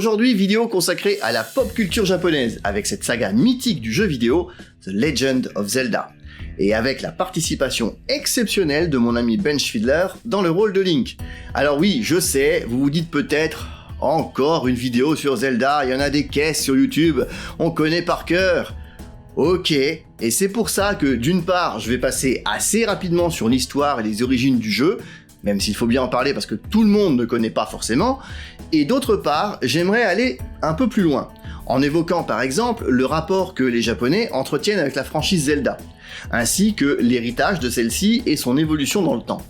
Aujourd'hui, vidéo consacrée à la pop culture japonaise, avec cette saga mythique du jeu vidéo, The Legend of Zelda. Et avec la participation exceptionnelle de mon ami Ben Schfidler dans le rôle de Link. Alors oui, je sais, vous vous dites peut-être, encore une vidéo sur Zelda, il y en a des caisses sur YouTube, on connaît par cœur. Ok, et c'est pour ça que d'une part, je vais passer assez rapidement sur l'histoire et les origines du jeu, même s'il faut bien en parler parce que tout le monde ne connaît pas forcément, et d'autre part, j'aimerais aller un peu plus loin, en évoquant par exemple le rapport que les Japonais entretiennent avec la franchise Zelda, ainsi que l'héritage de celle-ci et son évolution dans le temps.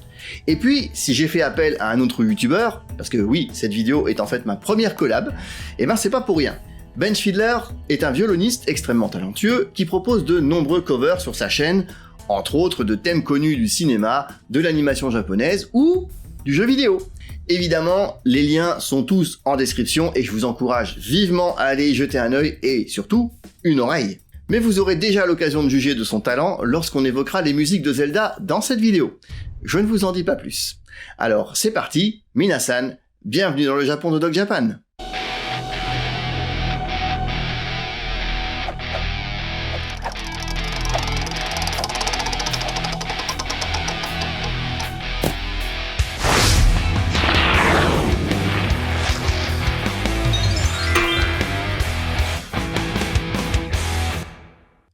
Et puis, si j'ai fait appel à un autre youtubeur, parce que oui, cette vidéo est en fait ma première collab, et ben c'est pas pour rien. Ben Schfidler est un violoniste extrêmement talentueux qui propose de nombreux covers sur sa chaîne, entre autres de thèmes connus du cinéma, de l'animation japonaise ou du jeu vidéo. Évidemment, les liens sont tous en description et je vous encourage vivement à aller y jeter un œil et surtout, une oreille. Mais vous aurez déjà l'occasion de juger de son talent lorsqu'on évoquera les musiques de Zelda dans cette vidéo. Je ne vous en dis pas plus. Alors c'est parti, minasan, bienvenue dans le Japon de Doc Japan.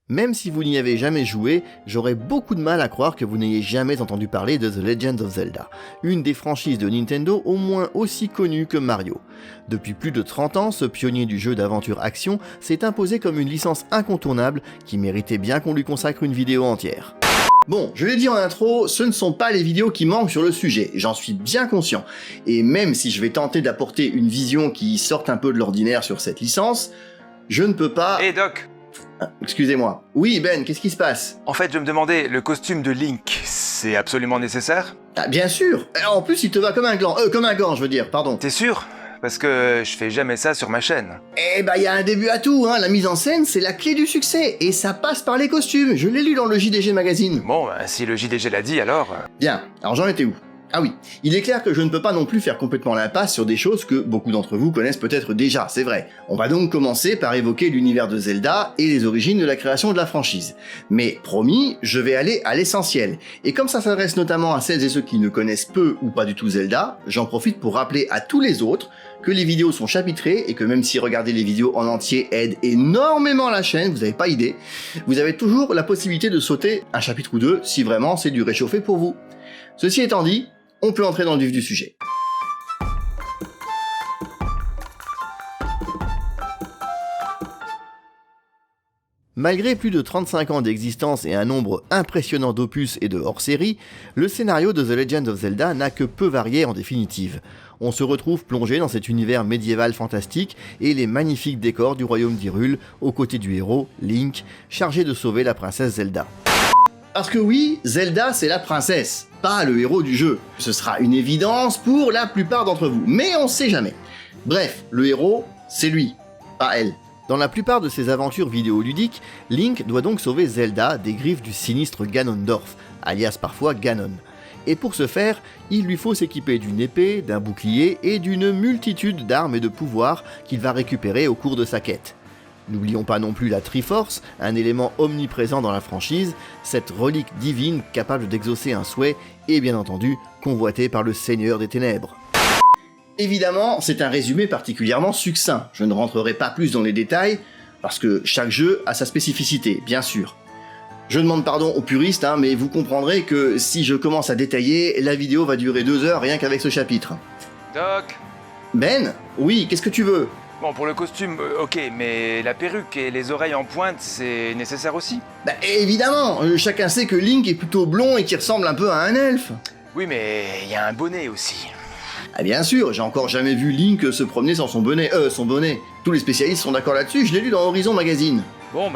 Même si vous n'y avez jamais joué, j'aurais beaucoup de mal à croire que vous n'ayez jamais entendu parler de The Legend of Zelda, une des franchises de Nintendo au moins aussi connue que Mario. Depuis plus de 30 ans, ce pionnier du jeu d'aventure-action s'est imposé comme une licence incontournable qui méritait bien qu'on lui consacre une vidéo entière. Bon, je l'ai dit en intro, ce ne sont pas les vidéos qui manquent sur le sujet, j'en suis bien conscient. Et même si je vais tenter d'apporter une vision qui sorte un peu de l'ordinaire sur cette licence, je ne peux pas... Hey Doc! Excusez-moi. Oui, Ben, qu'est-ce qui se passe? En fait, je me demandais, le costume de Link, c'est absolument nécessaire? Ah, bien sûr. En plus, il te va comme un gant, je veux dire, pardon. T'es sûr? Parce que je fais jamais ça sur ma chaîne. Eh bah, il y a un début à tout, hein. La mise en scène, c'est la clé du succès, et ça passe par les costumes. Je l'ai lu dans le JDG Magazine. Bon, si le JDG l'a dit, alors... Bien, alors j'en étais où? Ah oui, il est clair que je ne peux pas non plus faire complètement l'impasse sur des choses que beaucoup d'entre vous connaissent peut-être déjà, c'est vrai. On va donc commencer par évoquer l'univers de Zelda et les origines de la création de la franchise. Mais promis, je vais aller à l'essentiel. Et comme ça s'adresse notamment à celles et ceux qui ne connaissent peu ou pas du tout Zelda, j'en profite pour rappeler à tous les autres que les vidéos sont chapitrées et que même si regarder les vidéos en entier aide énormément la chaîne, vous n'avez pas idée, vous avez toujours la possibilité de sauter un chapitre ou deux si vraiment c'est du réchauffé pour vous. Ceci étant dit, on peut entrer dans le vif du sujet. Malgré plus de 35 ans d'existence et un nombre impressionnant d'opus et de hors-série, le scénario de The Legend of Zelda n'a que peu varié en définitive. On se retrouve plongé dans cet univers médiéval fantastique et les magnifiques décors du royaume d'Hyrule, aux côtés du héros, Link, chargé de sauver la princesse Zelda. Parce que oui, Zelda c'est la princesse, pas le héros du jeu. Ce sera une évidence pour la plupart d'entre vous, mais on sait jamais. Bref, le héros, c'est lui, pas elle. Dans la plupart de ses aventures vidéoludiques, Link doit donc sauver Zelda des griffes du sinistre Ganondorf, alias parfois Ganon. Et pour ce faire, il lui faut s'équiper d'une épée, d'un bouclier et d'une multitude d'armes et de pouvoirs qu'il va récupérer au cours de sa quête. N'oublions pas non plus la Triforce, un élément omniprésent dans la franchise, cette relique divine capable d'exaucer un souhait et bien entendu convoitée par le Seigneur des Ténèbres. Évidemment, c'est un résumé particulièrement succinct, je ne rentrerai pas plus dans les détails, parce que chaque jeu a sa spécificité, bien sûr. Je demande pardon aux puristes, mais vous comprendrez que si je commence à détailler, la vidéo va durer 2 heures rien qu'avec ce chapitre. Doc! Ben? Oui, qu'est-ce que tu veux? Bon, pour le costume, ok, mais la perruque et les oreilles en pointe, c'est nécessaire aussi? Bah évidemment, chacun sait que Link est plutôt blond et qu'il ressemble un peu à un elfe. Oui, mais il y a un bonnet aussi. Ah bien sûr, j'ai encore jamais vu Link se promener sans son bonnet. Tous les spécialistes sont d'accord là-dessus, je l'ai lu dans Horizon Magazine. Bon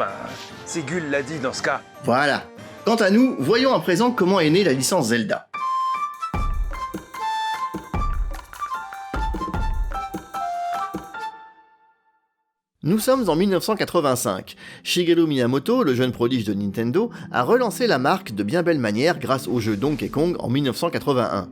Ségul l'a dit dans ce cas. Voilà. Quant à nous, voyons à présent comment est née la licence Zelda. Nous sommes en 1985. Shigeru Miyamoto, le jeune prodige de Nintendo, a relancé la marque de bien belle manière grâce au jeu Donkey Kong en 1981.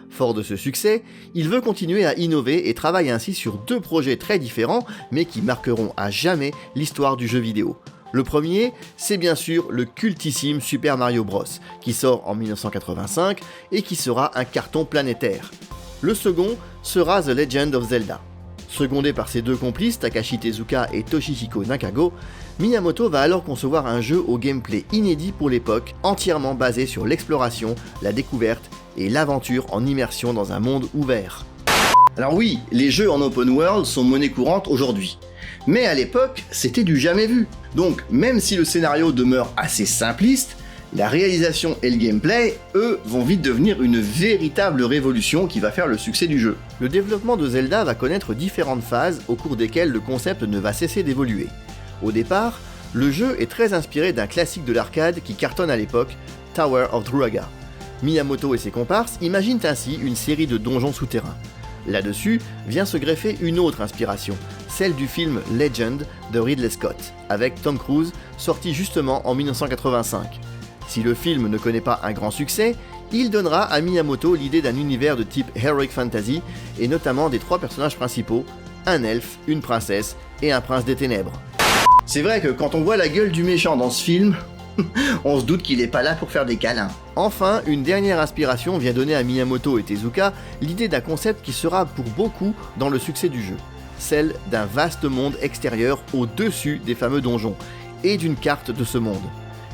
Fort de ce succès, il veut continuer à innover et travaille ainsi sur 2 projets très différents, mais qui marqueront à jamais l'histoire du jeu vidéo. Le premier, c'est bien sûr le cultissime Super Mario Bros, qui sort en 1985 et qui sera un carton planétaire. Le second sera The Legend of Zelda. Secondé par ses 2 complices, Takashi Tezuka et Toshihiko Nakago, Miyamoto va alors concevoir un jeu au gameplay inédit pour l'époque, entièrement basé sur l'exploration, la découverte et l'aventure en immersion dans un monde ouvert. Alors oui, les jeux en open world sont monnaie courante aujourd'hui. Mais à l'époque, c'était du jamais vu. Donc, même si le scénario demeure assez simpliste, la réalisation et le gameplay, eux, vont vite devenir une véritable révolution qui va faire le succès du jeu. Le développement de Zelda va connaître différentes phases au cours desquelles le concept ne va cesser d'évoluer. Au départ, le jeu est très inspiré d'un classique de l'arcade qui cartonne à l'époque, Tower of Druaga. Miyamoto et ses comparses imaginent ainsi une série de donjons souterrains. Là-dessus vient se greffer une autre inspiration, celle du film Legend de Ridley Scott, avec Tom Cruise, sorti justement en 1985. Si le film ne connaît pas un grand succès, il donnera à Miyamoto l'idée d'un univers de type Heroic Fantasy, et notamment des 3 personnages principaux, un elfe, une princesse et un prince des ténèbres. C'est vrai que quand on voit la gueule du méchant dans ce film, on se doute qu'il est pas là pour faire des câlins. Enfin, une dernière inspiration vient donner à Miyamoto et Tezuka l'idée d'un concept qui sera pour beaucoup dans le succès du jeu, celle d'un vaste monde extérieur au-dessus des fameux donjons, et d'une carte de ce monde.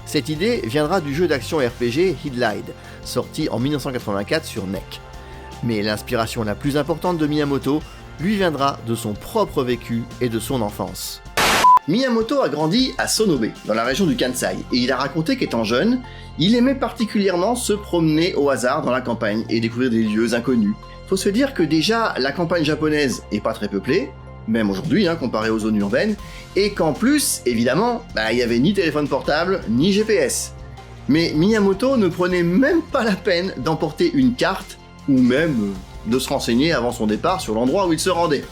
Cette idée viendra du jeu d'action RPG Hidlide, sorti en 1984 sur NEC. Mais l'inspiration la plus importante de Miyamoto lui viendra de son propre vécu et de son enfance. Miyamoto a grandi à Sonobe, dans la région du Kansai, et il a raconté qu'étant jeune, il aimait particulièrement se promener au hasard dans la campagne et découvrir des lieux inconnus. Faut se dire que déjà, la campagne japonaise est pas très peuplée, même aujourd'hui, comparé aux zones urbaines, et qu'en plus, évidemment, il n'y avait ni téléphone portable, ni GPS. Mais Miyamoto ne prenait même pas la peine d'emporter une carte, ou même de se renseigner avant son départ sur l'endroit où il se rendait.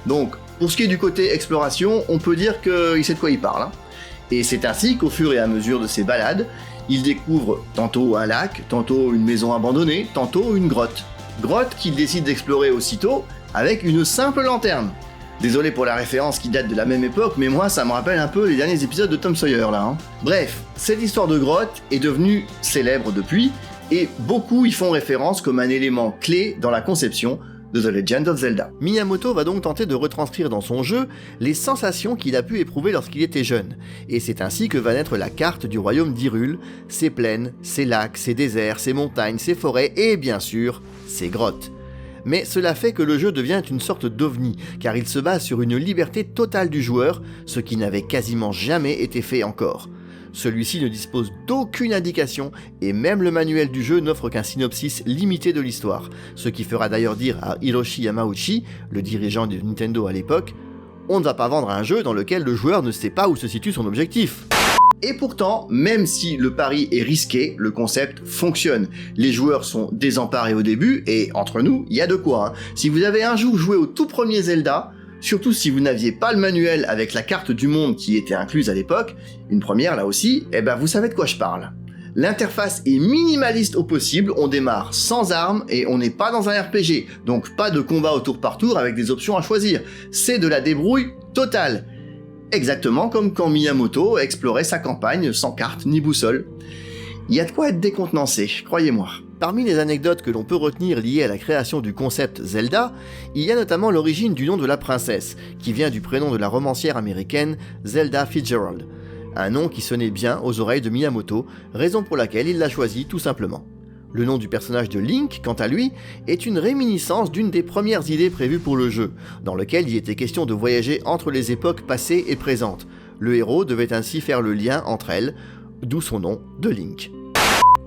Donc, pour ce qui est du côté exploration, on peut dire qu'il sait de quoi il parle. Et c'est ainsi qu'au fur et à mesure de ses balades, il découvre tantôt un lac, tantôt une maison abandonnée, tantôt une grotte. Grotte qu'il décide d'explorer aussitôt avec une simple lanterne. Désolé pour la référence qui date de la même époque, mais moi ça me rappelle un peu les derniers épisodes de Tom Sawyer là. Bref, cette histoire de grotte est devenue célèbre depuis, et beaucoup y font référence comme un élément clé dans la conception de The Legend of Zelda. Miyamoto va donc tenter de retranscrire dans son jeu les sensations qu'il a pu éprouver lorsqu'il était jeune, et c'est ainsi que va naître la carte du royaume d'Hyrule, ses plaines, ses lacs, ses déserts, ses montagnes, ses forêts et bien sûr, ses grottes. Mais cela fait que le jeu devient une sorte d'ovni, car il se base sur une liberté totale du joueur, ce qui n'avait quasiment jamais été fait encore. Celui-ci ne dispose d'aucune indication, et même le manuel du jeu n'offre qu'un synopsis limité de l'histoire, ce qui fera d'ailleurs dire à Hiroshi Yamauchi, le dirigeant de Nintendo à l'époque, « On ne va pas vendre un jeu dans lequel le joueur ne sait pas où se situe son objectif ». Et pourtant, même si le pari est risqué, le concept fonctionne. Les joueurs sont désemparés au début, et entre nous, il y a de quoi. Si vous avez un jour joué au tout premier Zelda, surtout si vous n'aviez pas le manuel avec la carte du monde qui était incluse à l'époque, une première là aussi, vous savez de quoi je parle. L'interface est minimaliste au possible, on démarre sans armes et on n'est pas dans un RPG, donc pas de combat au tour par tour avec des options à choisir. C'est de la débrouille totale. Exactement comme quand Miyamoto explorait sa campagne sans carte ni boussole. Il y a de quoi être décontenancé, croyez-moi. Parmi les anecdotes que l'on peut retenir liées à la création du concept Zelda, il y a notamment l'origine du nom de la princesse, qui vient du prénom de la romancière américaine Zelda Fitzgerald. Un nom qui sonnait bien aux oreilles de Miyamoto, raison pour laquelle il l'a choisi tout simplement. Le nom du personnage de Link, quant à lui, est une réminiscence d'une des premières idées prévues pour le jeu, dans lequel il était question de voyager entre les époques passées et présentes. Le héros devait ainsi faire le lien entre elles, d'où son nom de Link.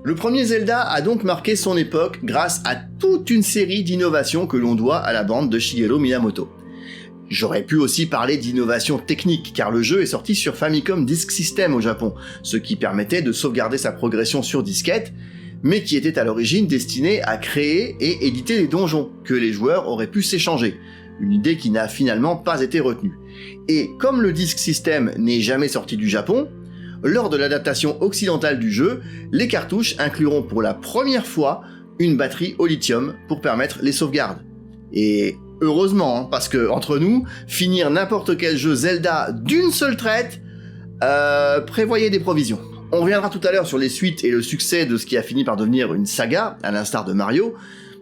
Le premier Zelda a donc marqué son époque grâce à toute une série d'innovations que l'on doit à la bande de Shigeru Miyamoto. J'aurais pu aussi parler d'innovation technique, car le jeu est sorti sur Famicom Disk System au Japon, ce qui permettait de sauvegarder sa progression sur disquette, mais qui était à l'origine destiné à créer et éditer les donjons, que les joueurs auraient pu s'échanger, une idée qui n'a finalement pas été retenue. Et comme le Disk System n'est jamais sorti du Japon, lors de l'adaptation occidentale du jeu, les cartouches incluront pour la première fois une batterie au lithium pour permettre les sauvegardes. Et heureusement, hein, parce que entre nous, finir n'importe quel jeu Zelda d'une seule traite, prévoyez des provisions. On reviendra tout à l'heure sur les suites et le succès de ce qui a fini par devenir une saga, à l'instar de Mario,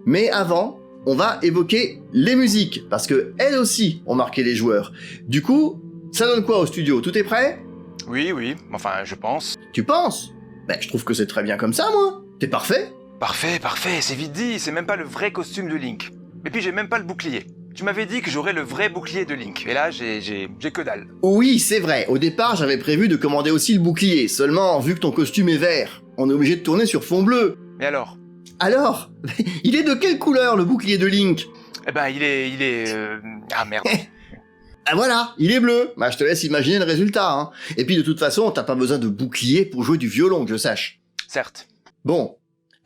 mais avant, on va évoquer les musiques, parce que elles aussi ont marqué les joueurs. Du coup, ça donne quoi au studio? Tout est prêt? Oui, enfin, je pense. Tu penses? Ben, je trouve que c'est très bien comme ça, moi. T'es parfait? Parfait, c'est vite dit, c'est même pas le vrai costume de Link. Et puis j'ai même pas le bouclier. Tu m'avais dit que j'aurais le vrai bouclier de Link, et là j'ai que dalle. Oui, c'est vrai, au départ j'avais prévu de commander aussi le bouclier, seulement vu que ton costume est vert, on est obligé de tourner sur fond bleu. Mais alors? Alors? Il est de quelle couleur le bouclier de Link? Eh ben il est... Ah merde. Ah voilà, il est bleu. Bah je te laisse imaginer le résultat, hein. Et puis de toute façon, t'as pas besoin de bouclier pour jouer du violon, que je sache. Certes. Bon,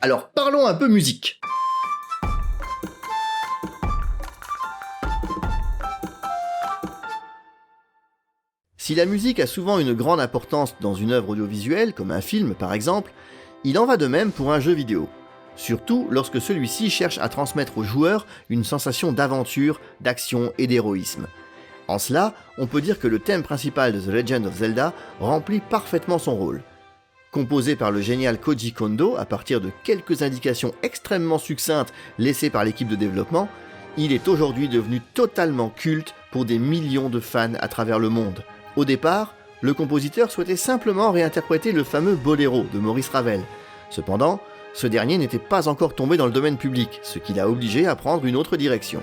alors parlons un peu musique. Si la musique a souvent une grande importance dans une œuvre audiovisuelle, comme un film par exemple, il en va de même pour un jeu vidéo. Surtout lorsque celui-ci cherche à transmettre aux joueurs une sensation d'aventure, d'action et d'héroïsme. En cela, on peut dire que le thème principal de The Legend of Zelda remplit parfaitement son rôle. Composé par le génial Koji Kondo à partir de quelques indications extrêmement succinctes laissées par l'équipe de développement, il est aujourd'hui devenu totalement culte pour des millions de fans à travers le monde. Au départ, le compositeur souhaitait simplement réinterpréter le fameux Boléro de Maurice Ravel. Cependant, ce dernier n'était pas encore tombé dans le domaine public, ce qui l'a obligé à prendre une autre direction.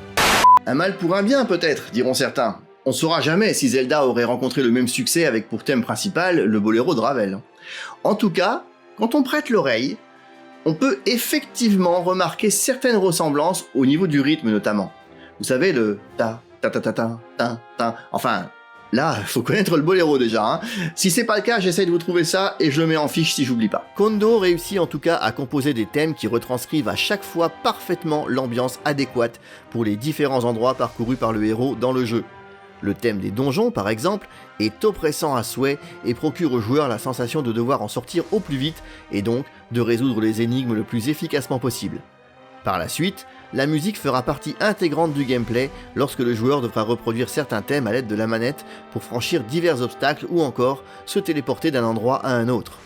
Un mal pour un bien peut-être, diront certains. On saura jamais si Zelda aurait rencontré le même succès avec pour thème principal le Boléro de Ravel. En tout cas, quand on prête l'oreille, on peut effectivement remarquer certaines ressemblances au niveau du rythme notamment. Vous savez, le ta ta ta ta ta ta ta, enfin... Là, faut connaître le boléro déjà, hein. Si c'est pas le cas, j'essaye de vous trouver ça et je le mets en fiche si j'oublie pas. Kondo réussit en tout cas à composer des thèmes qui retranscrivent à chaque fois parfaitement l'ambiance adéquate pour les différents endroits parcourus par le héros dans le jeu. Le thème des donjons, par exemple, est oppressant à souhait et procure aux joueurs la sensation de devoir en sortir au plus vite et donc de résoudre les énigmes le plus efficacement possible. Par la suite, la musique fera partie intégrante du gameplay lorsque le joueur devra reproduire certains thèmes à l'aide de la manette pour franchir divers obstacles ou encore se téléporter d'un endroit à un autre.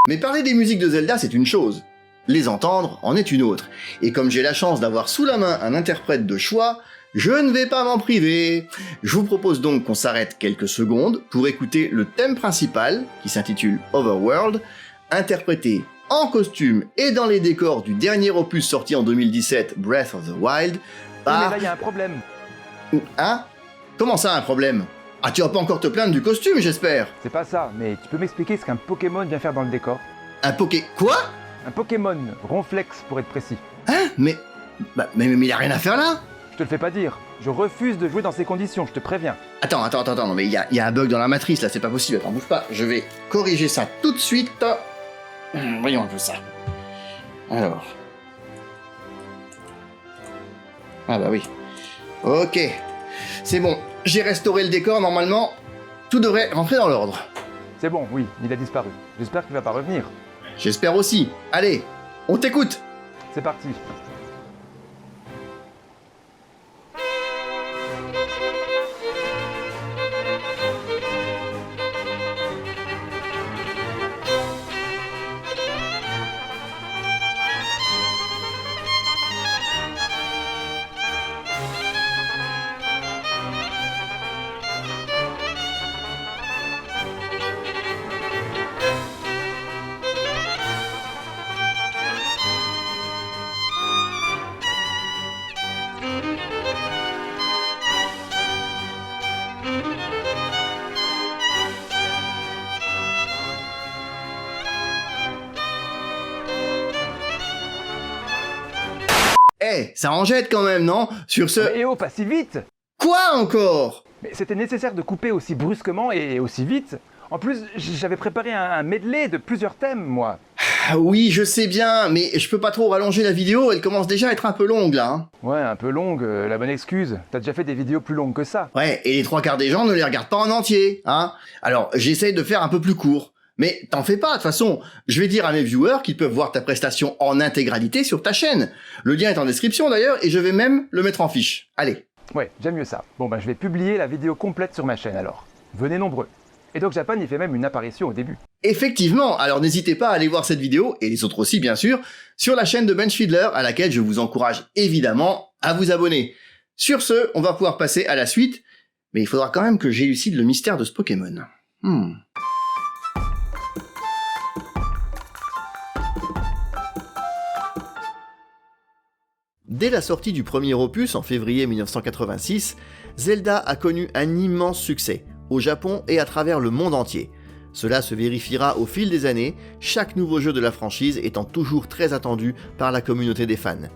Mais parler des musiques de Zelda, c'est une chose. Les entendre en est une autre. Et comme j'ai la chance d'avoir sous la main un interprète de choix, je ne vais pas m'en priver. Je vous propose donc qu'on s'arrête quelques secondes pour écouter le thème principal, qui s'intitule Overworld, interprété en costume et dans les décors du dernier opus sorti en 2017, Breath of the Wild, par... Oui, mais là, il y a un problème. Hein? Comment ça, un problème? Ah, tu vas pas encore te plaindre du costume, j'espère? C'est pas ça, mais tu peux m'expliquer ce qu'un Pokémon vient faire dans le décor? Un Quoi? Un Pokémon, Ronflex pour être précis. Hein? Mais il a rien à faire là? Je te le fais pas dire. Je refuse de jouer dans ces conditions, je te préviens. Attends, non mais il y a un bug dans la matrice là, c'est pas possible, attends, bouge pas. Je vais corriger ça tout de suite. Voyons un peu ça. Alors. Ah bah oui. Ok. C'est bon. J'ai restauré le décor, normalement. Tout devrait rentrer dans l'ordre. C'est bon, oui, il a disparu. J'espère qu'il va pas revenir. J'espère aussi. Allez, on t'écoute. C'est parti. Eh, ça en jette quand même, non? Sur ce... Mais oh, pas si vite! Quoi encore? Mais c'était nécessaire de couper aussi brusquement et aussi vite. En plus, j'avais préparé un medley de plusieurs thèmes, moi. Ah oui, je sais bien, mais je peux pas trop rallonger la vidéo, elle commence déjà à être un peu longue là. Hein. Ouais, un peu longue, la bonne excuse. T'as déjà fait des vidéos plus longues que ça. Ouais, et les trois quarts des gens ne les regardent pas en entier, hein. Alors, j'essaye de faire un peu plus court. Mais t'en fais pas, de toute façon, je vais dire à mes viewers qu'ils peuvent voir ta prestation en intégralité sur ta chaîne. Le lien est en description d'ailleurs, et je vais même le mettre en fiche. Allez. Ouais, j'aime mieux ça. Bon je vais publier la vidéo complète sur ma chaîne alors. Venez nombreux. Et Doc Japan y fait même une apparition au début. Effectivement, alors n'hésitez pas à aller voir cette vidéo, et les autres aussi bien sûr, sur la chaîne de Benchfiddler, à laquelle je vous encourage évidemment à vous abonner. Sur ce, on va pouvoir passer à la suite, mais il faudra quand même que j'élucide le mystère de ce Pokémon. Dès la sortie du premier opus en février 1986, Zelda a connu un immense succès, au Japon et à travers le monde entier. Cela se vérifiera au fil des années, chaque nouveau jeu de la franchise étant toujours très attendu par la communauté des fans.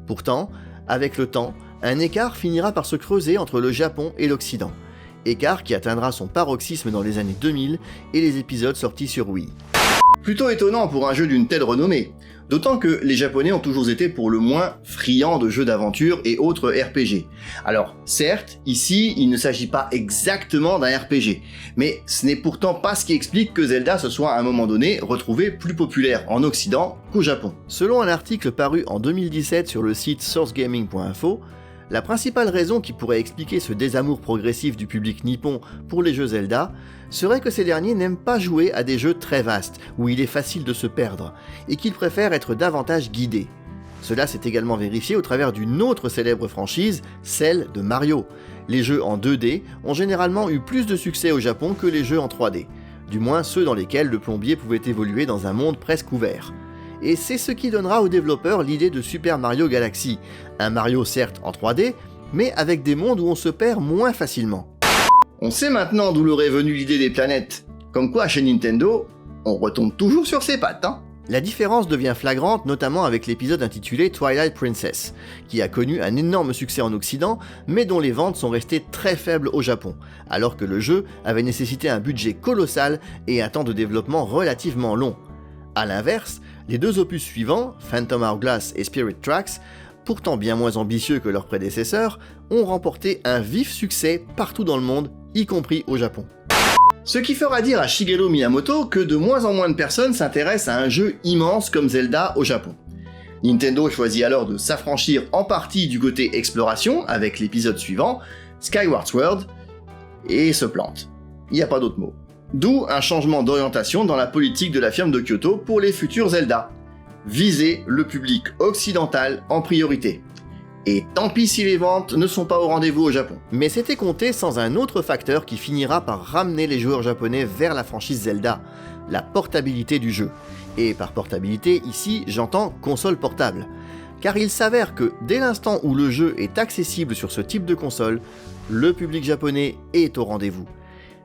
Pourtant, avec le temps, un écart finira par se creuser entre le Japon et l'Occident. Écart qui atteindra son paroxysme dans les années 2000 et les épisodes sortis sur Wii. Plutôt étonnant pour un jeu d'une telle renommée, d'autant que les Japonais ont toujours été pour le moins friands de jeux d'aventure et autres RPG. Alors certes, ici il ne s'agit pas exactement d'un RPG, mais ce n'est pourtant pas ce qui explique que Zelda se soit à un moment donné retrouvé plus populaire en Occident qu'au Japon. Selon un article paru en 2017 sur le site sourcegaming.info, la principale raison qui pourrait expliquer ce désamour progressif du public nippon pour les jeux Zelda serait que ces derniers n'aiment pas jouer à des jeux très vastes, où il est facile de se perdre, et qu'ils préfèrent être davantage guidés. Cela s'est également vérifié au travers d'une autre célèbre franchise, celle de Mario. Les jeux en 2D ont généralement eu plus de succès au Japon que les jeux en 3D, du moins ceux dans lesquels le plombier pouvait évoluer dans un monde presque ouvert. Et c'est ce qui donnera aux développeurs l'idée de Super Mario Galaxy, un Mario certes en 3D, mais avec des mondes où on se perd moins facilement. On sait maintenant d'où leur est venue l'idée des planètes. Comme quoi, chez Nintendo, on retombe toujours sur ses pattes, hein. La différence devient flagrante notamment avec l'épisode intitulé Twilight Princess, qui a connu un énorme succès en Occident, mais dont les ventes sont restées très faibles au Japon, alors que le jeu avait nécessité un budget colossal et un temps de développement relativement long. A l'inverse, les deux opus suivants, Phantom Hourglass et Spirit Tracks, pourtant bien moins ambitieux que leurs prédécesseurs, ont remporté un vif succès partout dans le monde, y compris au Japon. Ce qui fera dire à Shigeru Miyamoto que de moins en moins de personnes s'intéressent à un jeu immense comme Zelda au Japon. Nintendo choisit alors de s'affranchir en partie du côté exploration avec l'épisode suivant, Skyward Sword, et se plante. Il n'y a pas d'autre mot. D'où un changement d'orientation dans la politique de la firme de Kyoto pour les futurs Zelda. Viser le public occidental en priorité. Et tant pis si les ventes ne sont pas au rendez-vous au Japon. Mais c'était compté sans un autre facteur qui finira par ramener les joueurs japonais vers la franchise Zelda, la portabilité du jeu. Et par portabilité, ici, j'entends console portable. Car il s'avère que dès l'instant où le jeu est accessible sur ce type de console, le public japonais est au rendez-vous.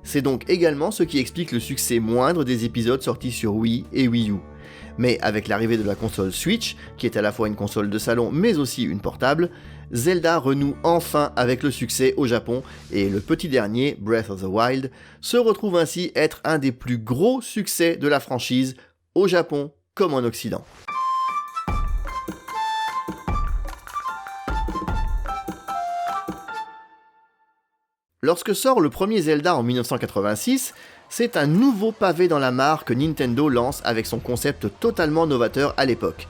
C'est donc également ce qui explique le succès moindre des épisodes sortis sur Wii et Wii U. Mais avec l'arrivée de la console Switch, qui est à la fois une console de salon mais aussi une portable, Zelda renoue enfin avec le succès au Japon et le petit dernier, Breath of the Wild, se retrouve ainsi être un des plus gros succès de la franchise, au Japon comme en Occident. Lorsque sort le premier Zelda en 1986, c'est un nouveau pavé dans la mare que Nintendo lance avec son concept totalement novateur à l'époque,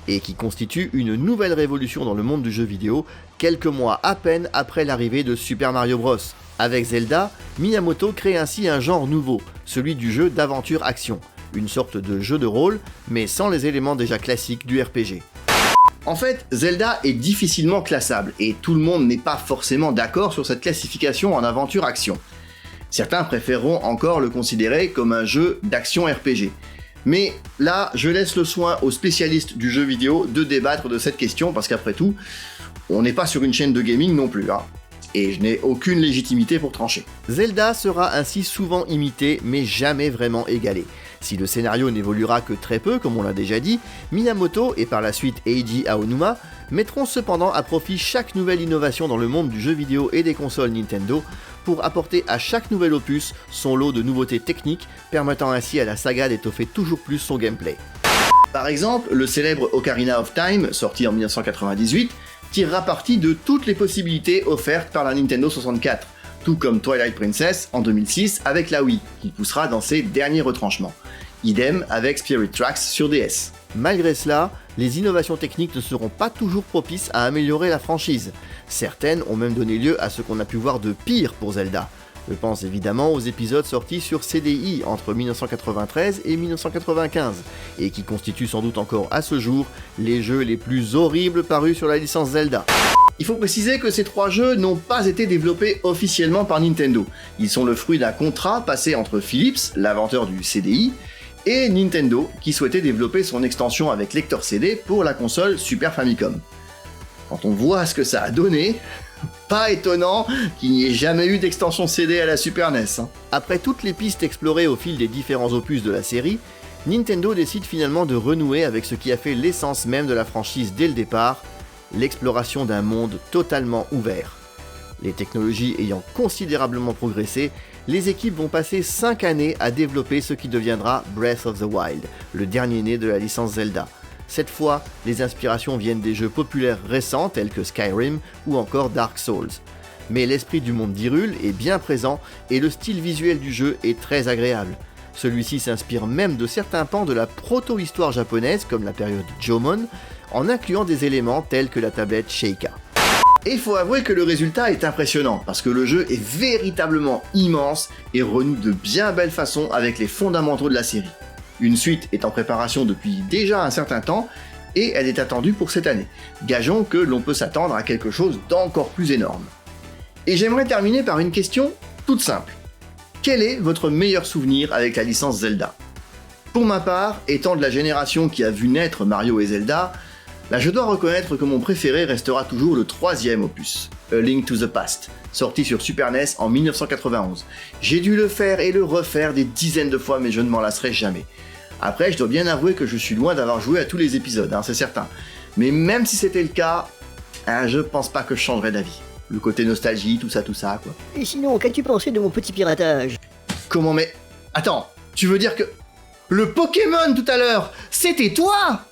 et qui constitue une nouvelle révolution dans le monde du jeu vidéo, quelques mois à peine après l'arrivée de Super Mario Bros. Avec Zelda, Miyamoto crée ainsi un genre nouveau, celui du jeu d'aventure-action, une sorte de jeu de rôle, mais sans les éléments déjà classiques du RPG. En fait, Zelda est difficilement classable, et tout le monde n'est pas forcément d'accord sur cette classification en aventure-action. Certains préféreront encore le considérer comme un jeu d'action RPG. Mais là, je laisse le soin aux spécialistes du jeu vidéo de débattre de cette question, parce qu'après tout, on n'est pas sur une chaîne de gaming non plus, hein. Et je n'ai aucune légitimité pour trancher. Zelda sera ainsi souvent imité, mais jamais vraiment égalé. Si le scénario n'évoluera que très peu, comme on l'a déjà dit, Miyamoto et par la suite Eiji Aonuma mettront cependant à profit chaque nouvelle innovation dans le monde du jeu vidéo et des consoles Nintendo pour apporter à chaque nouvel opus son lot de nouveautés techniques, permettant ainsi à la saga d'étoffer toujours plus son gameplay. Par exemple, le célèbre Ocarina of Time, sorti en 1998, tirera parti de toutes les possibilités offertes par la Nintendo 64, tout comme Twilight Princess en 2006 avec la Wii, qui poussera dans ses derniers retranchements. Idem avec Spirit Tracks sur DS. Malgré cela, les innovations techniques ne seront pas toujours propices à améliorer la franchise. Certaines ont même donné lieu à ce qu'on a pu voir de pire pour Zelda. Je pense évidemment aux épisodes sortis sur CDI entre 1993 et 1995, et qui constituent sans doute encore à ce jour les jeux les plus horribles parus sur la licence Zelda. Il faut préciser que ces 3 jeux n'ont pas été développés officiellement par Nintendo. Ils sont le fruit d'un contrat passé entre Philips, l'inventeur du CDI, et Nintendo, qui souhaitait développer son extension avec lecteur CD pour la console Super Famicom. Quand on voit ce que ça a donné, pas étonnant qu'il n'y ait jamais eu d'extension CD à la Super NES. Après toutes les pistes explorées au fil des différents opus de la série, Nintendo décide finalement de renouer avec ce qui a fait l'essence même de la franchise dès le départ, l'exploration d'un monde totalement ouvert. Les technologies ayant considérablement progressé, les équipes vont passer 5 années à développer ce qui deviendra Breath of the Wild, le dernier né de la licence Zelda. Cette fois, les inspirations viennent des jeux populaires récents tels que Skyrim ou encore Dark Souls. Mais l'esprit du monde d'Hyrule est bien présent et le style visuel du jeu est très agréable. Celui-ci s'inspire même de certains pans de la proto-histoire japonaise comme la période Jomon, en incluant des éléments tels que la tablette Sheikah. Et il faut avouer que le résultat est impressionnant, parce que le jeu est véritablement immense et renoue de bien belle façon avec les fondamentaux de la série. Une suite est en préparation depuis déjà un certain temps, et elle est attendue pour cette année. Gageons que l'on peut s'attendre à quelque chose d'encore plus énorme. Et j'aimerais terminer par une question toute simple. Quel est votre meilleur souvenir avec la licence Zelda ? Pour ma part, étant de la génération qui a vu naître Mario et Zelda, là je dois reconnaître que mon préféré restera toujours le 3e opus, A Link to the Past, sorti sur Super NES en 1991. J'ai dû le faire et le refaire des dizaines de fois mais je ne m'en lasserai jamais. Après, je dois bien avouer que je suis loin d'avoir joué à tous les épisodes, c'est certain. Mais même si c'était le cas, je pense pas que je changerais d'avis. Le côté nostalgie, tout ça quoi. Et sinon, qu'as-tu pensé de mon petit piratage ? Comment mais... Attends, tu veux dire que... Le Pokémon tout à l'heure, c'était toi ?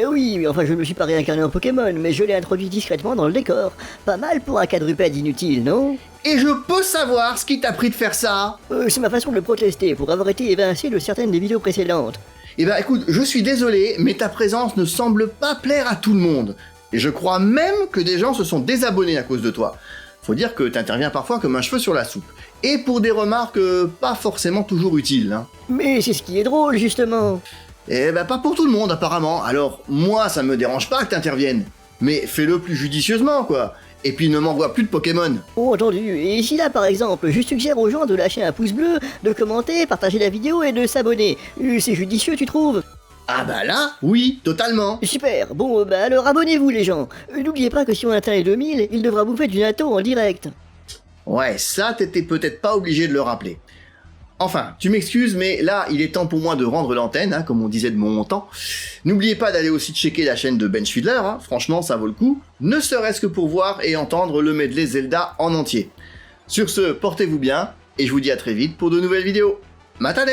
Oui, mais enfin je ne me suis pas réincarné en Pokémon, mais je l'ai introduit discrètement dans le décor. Pas mal pour un quadrupède inutile, non ? Et je peux savoir ce qui t'a pris de faire ça ? C'est ma façon de protester pour avoir été évincé de certaines des vidéos précédentes. Eh ben écoute, je suis désolé, mais ta présence ne semble pas plaire à tout le monde. Et je crois même que des gens se sont désabonnés à cause de toi. Faut dire que t'interviens parfois comme un cheveu sur la soupe. Et pour des remarques pas forcément toujours utiles. Mais c'est ce qui est drôle, justement. Eh ben pas pour tout le monde apparemment, alors moi ça me dérange pas que t'interviennes. Mais fais-le plus judicieusement quoi. Et puis ne m'envoie plus de Pokémon. Oh entendu, et si là par exemple, je suggère aux gens de lâcher un pouce bleu, de commenter, partager la vidéo et de s'abonner. C'est judicieux tu trouves ? Ah bah là, oui, totalement. Super, bon alors abonnez-vous les gens. N'oubliez pas que si on atteint les 2000, il devra bouffer du natto en direct. Ouais, ça t'étais peut-être pas obligé de le rappeler. Enfin, tu m'excuses, mais là, il est temps pour moi de rendre l'antenne, comme on disait de mon temps. N'oubliez pas d'aller aussi checker la chaîne de Benchfiddler, franchement, ça vaut le coup, ne serait-ce que pour voir et entendre le medley Zelda en entier. Sur ce, portez-vous bien, et je vous dis à très vite pour de nouvelles vidéos. Matane!